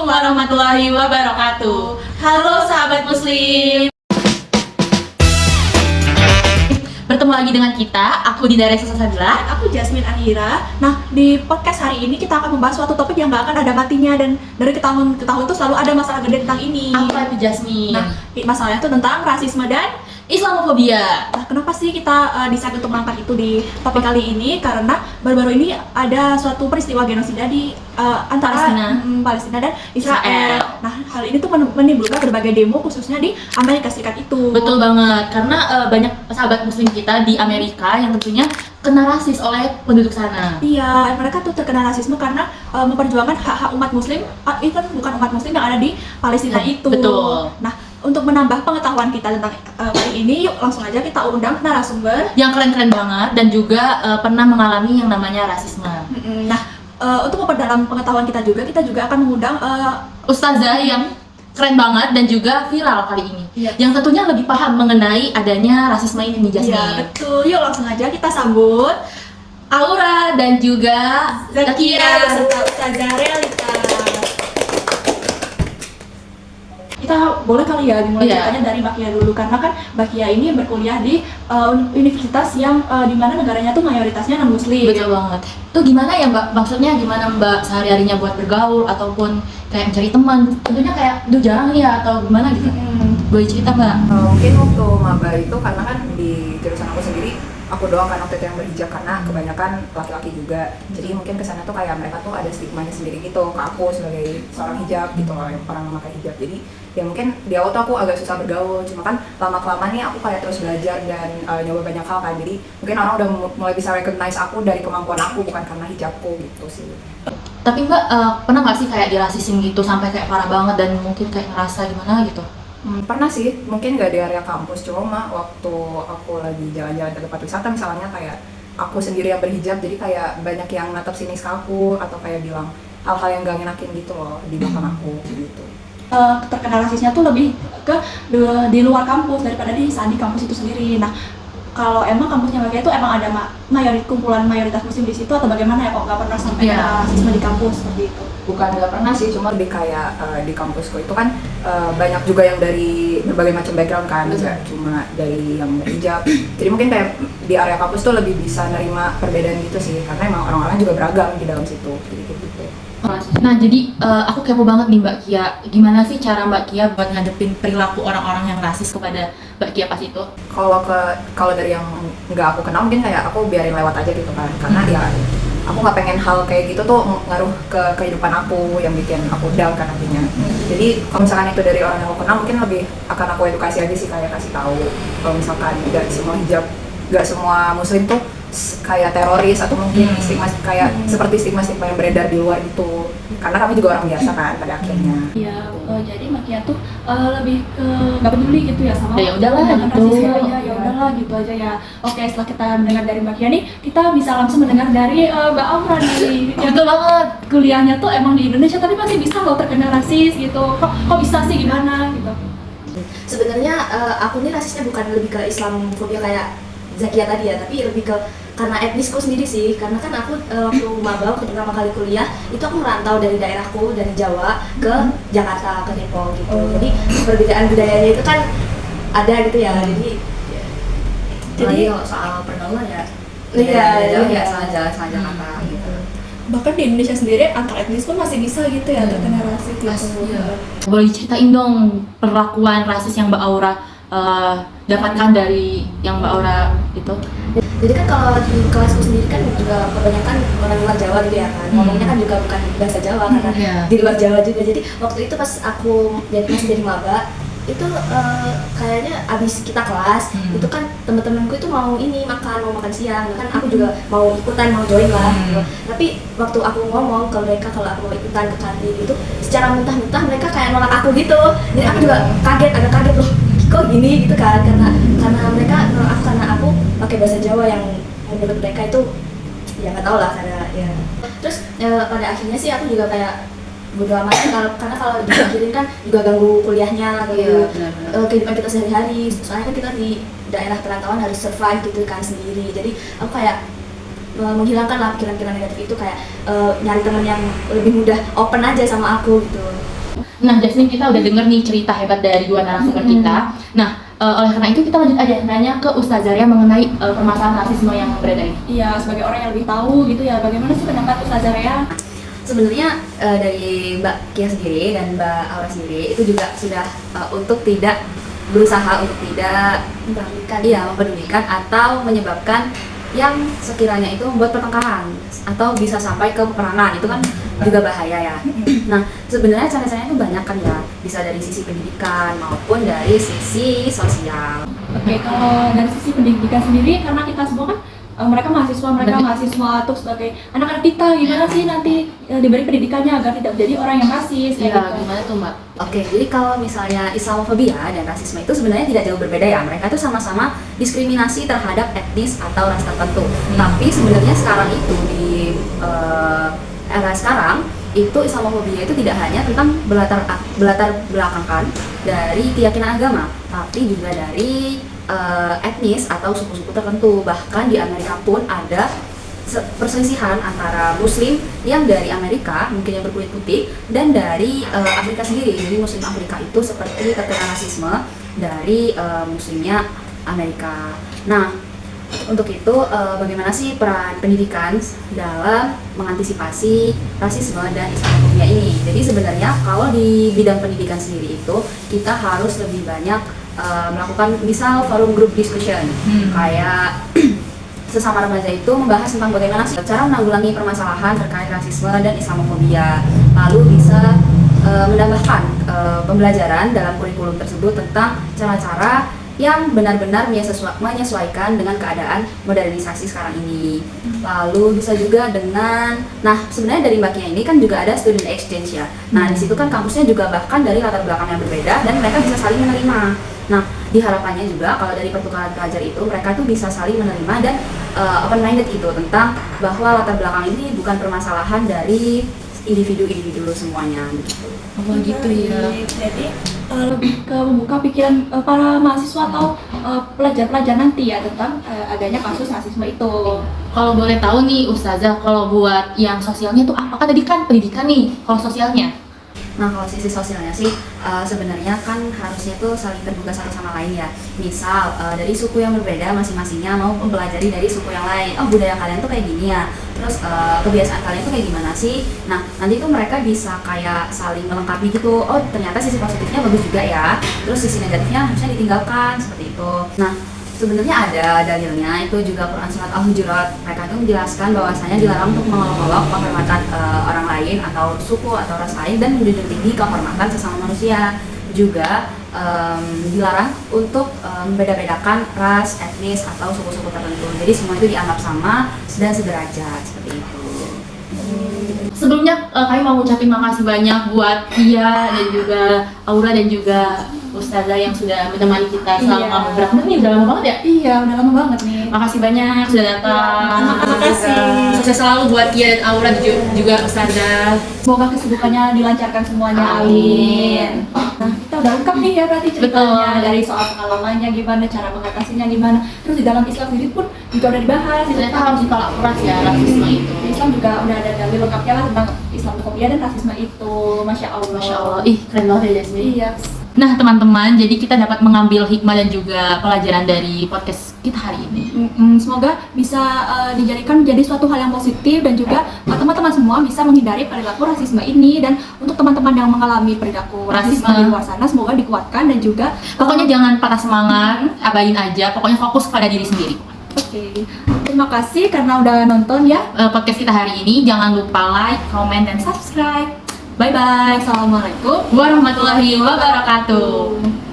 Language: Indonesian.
warahmatullahi wabarakatuh. Halo sahabat muslim. Bertemu lagi dengan kita, aku Dinda Resa Sasabila. Dan aku Jasmine Anhira. Nah, di podcast hari ini kita akan membahas suatu topik yang gak akan ada matinya. Dan dari tahun ke tahun itu selalu ada masalah gede tentang ini. Apa itu, Jasmine? Nah, masalahnya itu tentang rasisme dan Islamofobia. Nah, kenapa sih kita decide untuk mengangkat itu di topik kali ini? Karena baru-baru ini ada suatu peristiwa genosida di antara Palestina dan Israel. Nah, hal ini tuh menimbulkan berbagai demo khususnya di Amerika Serikat itu. Betul banget, karena banyak sahabat muslim kita di Amerika yang tentunya kena rasis oleh penduduk sana. Iya, mereka tuh terkena rasisme karena memperjuangkan hak-hak umat muslim, even bukan umat muslim yang ada di Palestina itu. Betul. Nah, untuk menambah pengetahuan kita tentang kali ini, yuk langsung aja kita undang narasumber yang keren-keren banget dan juga pernah mengalami yang namanya rasisme. Nah, untuk memperdalam pengetahuan kita juga akan mengundang ustazah yang keren banget dan juga viral kali ini. Iya. Yang tentunya lebih paham mengenai adanya rasisme ini nih, Jasmine. Iya, betul. Yuk langsung aja kita sambut Aura dan juga Zakia beserta Ustazah Realita. Kita boleh kali ya dimulai ceritanya dari Mbak Kia dulu, karena kan Mbak Kia ini berkuliah di universitas yang dimana negaranya tuh mayoritasnya non muslim. Betul banget. Itu gimana ya Mbak? Maksudnya gimana Mbak sehari-harinya buat bergaul ataupun kayak mencari teman? Tentunya kayak jarang ya atau gimana gitu? Boleh cerita Mbak? Mungkin waktu maba itu karena kan di jurusan aku sendiri aku doang kan waktu itu yang berhijab karena kebanyakan laki-laki juga. Jadi mungkin kesana tuh kayak mereka tuh ada stigmanya sendiri gitu ke aku sebagai seorang hijab gitu loh, orang yang memakai hijab. Jadi ya mungkin di awal tuh aku agak susah bergaul, cuma kan lama-kelamaan nih aku kayak terus belajar dan nyoba banyak hal kan. Jadi mungkin orang udah mulai bisa recognize aku dari kemampuan aku, bukan karena hijabku gitu sih. Tapi Mbak pernah nggak sih kayak dirasisin gitu sampai kayak parah banget dan mungkin kayak ngerasa gimana gitu? Pernah sih, mungkin nggak di area kampus, cuma waktu aku lagi jalan-jalan ke tempat wisata misalnya kayak aku sendiri yang berhijab, jadi kayak banyak yang natap sinis ke aku atau kayak bilang hal-hal yang gak ngenakin gitu loh di belakang aku gitu. Terkena rasisnya tuh lebih ke di luar kampus daripada di saat di kampus itu sendiri. Nah, kalau emang kampusnya Mbak Kia itu emang ada kumpulan mayoritas muslim di situ atau bagaimana ya, kok nggak pernah sampai ada rasisme di kampus seperti itu? Bukan nggak pernah sih, cuma lebih kayak di kampusku itu kan banyak juga yang dari berbagai macam background kan, nggak cuma dari yang berhijab. Jadi mungkin kayak di area kampus tuh lebih bisa nerima perbedaan gitu sih, karena emang orang-orang juga beragam di dalam situ, jadi kayak gitu. Nah jadi aku kepo banget nih Mbak Kia, gimana sih cara Mbak Kia buat ngadepin perilaku orang-orang yang rasis kepada Mbak Kia pas itu? Kalau dari yang nggak aku kenal mungkin kayak aku biarin lewat aja gitu kan, karena ya aku nggak pengen hal kayak gitu tuh ngaruh ke kehidupan aku yang bikin aku down kan nantinya. Jadi kalau misalkan itu dari orang yang aku kenal mungkin lebih akan aku edukasi aja sih, kayak kasih tahu kalau misalkan nggak semua hijab, nggak semua muslim tuh kayak teroris atau mungkin stigma kayak seperti stigma yang beredar di luar itu, karena kami juga orang biasa kan pada akhirnya. Iya, jadi Mbak Kia tuh lebih ke nggak peduli gitu ya sama ya udahlah dengan gitu. rasisme ya udahlah gitu aja ya. Oke, setelah kita mendengar dari Mbak Kia nih, kita bisa langsung mendengar dari Mbak Aura nih yang Betul banget. kuliahnya tuh emang di Indonesia tapi masih bisa loh terkena rasis gitu. Kok bisa sih, gimana gitu? Sebenarnya aku nih rasisnya bukan lebih ke Islamofobia kayak Zakia tadi ya, tapi lebih ke karena etnisku sendiri sih. Karena kan aku waktu maba, waktu pertama kali kuliah itu aku merantau dari daerahku, dari Jawa ke Jakarta, ke Depok gitu. Jadi perbedaan budayanya itu kan ada gitu ya. Jadi kalau soal pergaulan ya iya. salah Jakarta gitu. Bahkan di Indonesia sendiri antar etnis pun masih bisa gitu ya terkena rasis gitu. Boleh ceritain dong perlakuan rasis yang Mbak Aura dapatkan dari yang Mbak Aura itu? Jadi kan kalau di kelasku sendiri kan juga kebanyakan orang luar Jawa gitu ya kan, ngomongnya kan juga bukan bahasa Jawa karena di luar Jawa juga. Jadi waktu itu pas aku masih jadi maba itu kayaknya abis kita kelas itu kan teman-temanku itu mau makan siang, kan aku juga mau ikutan, mau join lah gitu. Tapi waktu aku ngomong ke mereka kalau aku mau ikutan ke kantin itu secara mentah-mentah mereka kayak nolak aku gitu. Jadi aku juga agak kaget loh, kok gini gitu kan, karena mereka nolak aku karena aku pakai bahasa Jawa yang menurut mereka itu ya nggak tahu lah, karena ya. Terus pada akhirnya sih aku juga kayak bodo amat, karena kalau dipikirin kan juga ganggu kuliahnya, ganggu kehidupan kita sehari-hari. Soalnya kan kita di daerah perantauan harus survive gitu kan sendiri. Jadi aku kayak menghilangkan lah pikiran-pikiran negatif itu, kayak nyari teman yang lebih mudah open aja sama aku gitu. Nah, Jasmine, kita udah denger nih cerita hebat dari dua narasumber kita. Nah, oleh karena itu kita lanjut aja nanya ke Ustazah Ria mengenai permasalahan rasisme yang beredar ini. Iya, sebagai orang yang lebih tahu gitu ya, bagaimana sih pendapat Ustazah Ria? Sebenarnya dari Mbak Kia sendiri dan Mbak Aura sendiri itu juga sudah untuk tidak berusaha untuk tidak mempedulikan atau menyebabkan yang sekiranya itu membuat pertengkaran atau bisa sampai ke peperangan, itu kan juga bahaya ya. Nah, sebenarnya cara-caranya itu banyak kan ya, bisa dari sisi pendidikan maupun dari sisi sosial. Oke, kalau dari sisi pendidikan sendiri, karena kita semua kan mereka mahasiswa tuh sebagai anak-anak kita, gimana sih nanti diberi pendidikannya agar tidak menjadi orang yang rasis kayak gitu. Gimana tuh Mbak? Oke, jadi kalau misalnya Islamofobia dan rasisme itu sebenarnya tidak jauh berbeda ya. Mereka itu sama-sama diskriminasi terhadap etnis atau ras tertentu. Tapi sebenarnya sekarang itu di era sekarang itu Islamofobia itu tidak hanya tentang berlatar belakangkan dari keyakinan agama, tapi juga dari etnis atau suku-suku tertentu. Bahkan di Amerika pun ada perselisihan antara Muslim yang dari Amerika, mungkin yang berkulit putih, dan dari Afrika sendiri. Jadi Muslim Afrika itu seperti terkena rasisme dari Muslimnya Amerika. Nah, untuk itu bagaimana sih peran pendidikan dalam mengantisipasi rasisme dan Islamofobia ini? Jadi sebenarnya kalau di bidang pendidikan sendiri itu kita harus lebih banyak melakukan misal forum group discussion, kayak sesama remaja itu membahas tentang bagaimana sih cara menanggulangi permasalahan terkait rasisme dan Islamofobia. Lalu bisa menambahkan pembelajaran dalam kurikulum tersebut tentang cara-cara yang benar-benar menyesuaikan dengan keadaan modernisasi sekarang ini. Lalu bisa juga dengan, nah sebenarnya dari Mbak Kia ini kan juga ada student exchange ya. Nah di situ kan kampusnya juga bahkan dari latar belakang yang berbeda dan mereka bisa saling menerima. Nah diharapkannya juga kalau dari pertukaran pelajar itu mereka tuh bisa saling menerima dan open minded gitu tentang bahwa latar belakang ini bukan permasalahan dari individu-individu semuanya gitu. Oh gitu ya. Jadi lebih ke membuka pikiran para mahasiswa atau pelajar-pelajar nanti ya tentang adanya kasus rasisme itu. Kalau boleh tahu nih Ustazah, kalau buat yang sosialnya tuh apa? Kan tadi kan pendidikan nih, kalau sosialnya? Nah kalau sisi sosialnya sih sebenarnya kan harusnya tuh saling terbuka satu sama lain ya. Misal dari suku yang berbeda masing-masingnya mau mempelajari dari suku yang lain. Oh budaya kalian tuh kayak gini ya. Terus kebiasaan kalian tuh kayak gimana sih? Nah nanti tuh mereka bisa kayak saling melengkapi gitu. Oh ternyata sisi positifnya bagus juga ya. Terus sisi negatifnya harusnya ditinggalkan seperti itu. Nah sebenarnya ada dalilnya, itu juga Quran Surat Al-Hujurat. Mereka itu menjelaskan bahwasanya dilarang untuk mengolok-olok kehormatan orang lain atau suku atau ras lain dan menjunjung tinggi kehormatan sesama manusia. Juga dilarang untuk membeda-bedakan ras, etnis atau suku-suku tertentu. Jadi semua itu dianggap sama dan sederajat seperti itu. Sebelumnya kami mau ngucapin makasih banyak buat Kia dan juga Aura dan juga Ustazah yang sudah menemani kita selama beberapa menit nih, udah lama banget ya? Iya, udah lama banget nih. Makasih banyak sudah datang. Terima kasih. Sukses selalu buat Kia dan Aura dan juga Ustazah. Semoga kesibukannya dilancarkan semuanya. Amin. Nah, kita udah lengkap nih ya berarti ceritanya. Dari soal pengalamannya gimana, cara mengatasinya gimana. Terus di dalam Islam sendiri pun juga udah dibahas. Ternyata harus ditolak keras ya rasisme itu. Di Islam juga udah ada dalil lengkapnya lah tentang Islamofobia dan rasisme itu. Masya Allah. Masya Allah. Ih, keren banget ya Jasmine. Iya. Nah teman-teman, jadi kita dapat mengambil hikmah dan juga pelajaran dari podcast kita hari ini. Semoga bisa dijadikan menjadi suatu hal yang positif dan juga teman-teman semua bisa menghindari perilaku rasisme ini. Dan untuk teman-teman yang mengalami perilaku rasisme di luar sana, semoga dikuatkan dan juga Pokoknya jangan patah semangat, abain aja, pokoknya fokus pada diri sendiri. Oke. Terima kasih karena udah nonton ya Podcast kita hari ini, jangan lupa like, comment, dan subscribe. Bye-bye. Assalamualaikum Warahmatullahi wabarakatuh.